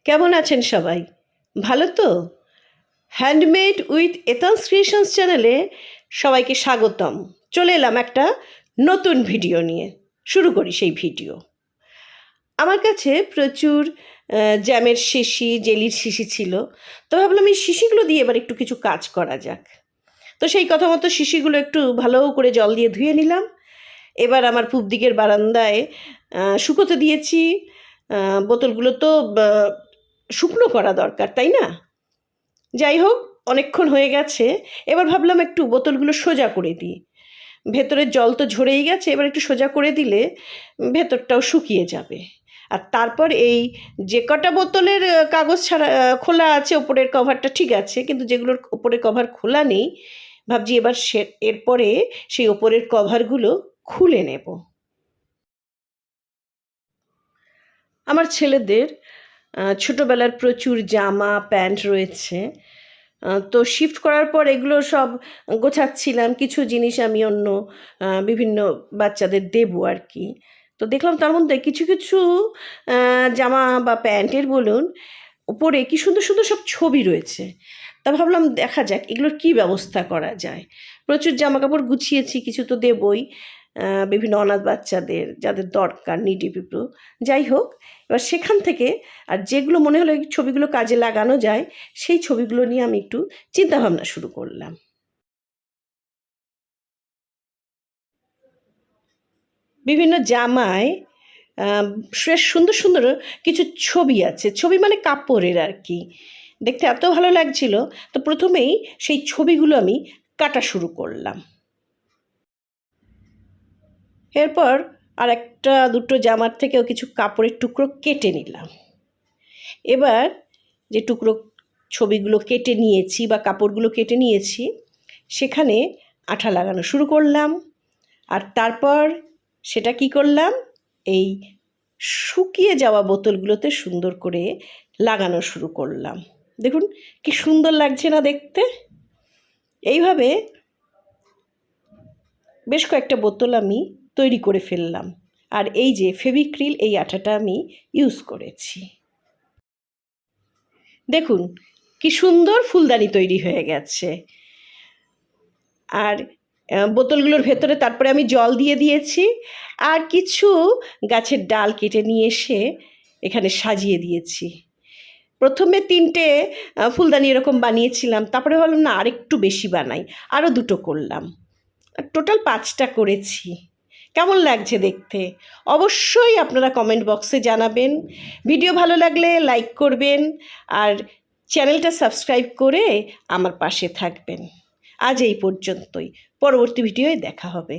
কেমন আছেন সবাই? ভালো তো? হ্যান্ডমেড উইথ এতান্স ক্রিয়েশনস চ্যানেলে সবাইকে স্বাগতম। চলে এলাম একটা নতুন ভিডিও নিয়ে। শুরু করি সেই ভিডিও। আমার কাছে প্রচুর জ্যামের শিশি, জেলির শিশি ছিল। তো ভাবলাম এই শিশিগুলো দিয়ে এবার একটু কিছু কাজ করা যাক। তো সেই কথা মতো শিশিগুলো একটু ভালো করে জল দিয়ে ধুয়ে নিলাম। এবার আমার পূব দিকের বারান্দায় শুকোতে দিয়েছি। বোতলগুলো তো শুকনো করা দরকার, তাই না? যাই হোক, অনেকক্ষণ হয়ে গেছে। এবার ভাবলাম একটু বোতলগুলো সোজা করে দিই। ভেতরের জল তো ঝরেই গেছে, এবার একটু সোজা করে দিলে ভেতরটাও শুকিয়ে যাবে। আর তারপর এই যে কটা বোতলের কাগজ ছাড়া খোলা আছে, ওপরের কভারটা ঠিক আছে, কিন্তু যেগুলোর ওপরের কভার খোলা নেই, ভাবছি এবার এরপরে সেই ওপরের কভারগুলো খুলে নেব। আমার ছেলেদের ছোটোবেলার প্রচুর জামা প্যান্ট রয়েছে। তো শিফট করার পর এগুলো সব গোছাচ্ছিলাম। কিছু জিনিস আমি অন্য বিভিন্ন বাচ্চাদের দেবো আর কি। তো দেখলাম তার মধ্যে কিছু কিছু জামা বা প্যান্টের বলুন, ওপরে কি সুন্দর সুন্দর সব ছবি রয়েছে। তা ভাবলাম দেখা যাক এগুলোর কী ব্যবস্থা করা যায়। প্রচুর জামা কাপড় গুছিয়েছি, কিছু তো দেবই বিভিন্ন অনাথ বাচ্চাদের যাদের দরকার, নিডি পিপল। যাই হোক, এবার সেখান থেকে আর যেগুলো মনে হলো এই ছবিগুলো কাজে লাগানো যায়, সেই ছবিগুলো নিয়ে আমি একটু চিন্তাভাবনা শুরু করলাম। বিভিন্ন জামায় বেশ সুন্দর সুন্দর কিছু ছবি আছে। ছবি মানে কাপড়ের আর কি। দেখতে এত ভালো লাগছিল, তো প্রথমেই সেই ছবিগুলো আমি কাটা শুরু করলাম। এরপর আর একটা দুটো জামার থেকেও কিছু কাপড়ের টুকরো কেটে নিলাম। এবার যে টুকরো ছবিগুলো কেটে নিয়েছি বা কাপড়গুলো কেটে নিয়েছি, সেখানে আঠা লাগানো শুরু করলাম। আর তারপর সেটা কি করলাম, এই শুকিয়ে যাওয়া বোতলগুলোতে সুন্দর করে লাগানো শুরু করলাম। দেখুন কি সুন্দর লাগছে না দেখতে। এইভাবে বেশ কয়েকটা বোতল আমি তৈরি করে ফেললাম। আর এই যে ফেভিক্রিল, এই আঠাটা আমি ইউজ করেছি। দেখুন কি সুন্দর ফুলদানি তৈরি হয়ে গেছে। আর বোতলগুলোর ভেতরে তারপরে আমি জল দিয়ে দিয়েছি, আর কিছু গাছের ডাল কেটে নিয়ে এসে এখানে সাজিয়ে দিয়েছি। প্রথমে 3টে ফুলদানি এরকম বানিয়েছিলাম, তারপরে ভাবলাম না আরেকটু বেশি বানাই, আরও 2টো করলাম, টোটাল 5টা করেছি। কেমন লাগছে দেখতে অবশ্যই আপনারা কমেন্ট বক্সে জানাবেন। ভিডিও ভালো লাগলে লাইক করবেন, আর চ্যানেলটা সাবস্ক্রাইব করে আমার পাশে থাকবেন। আজ এই পর্যন্তই, পরবর্তী ভিডিওয় দেখা হবে।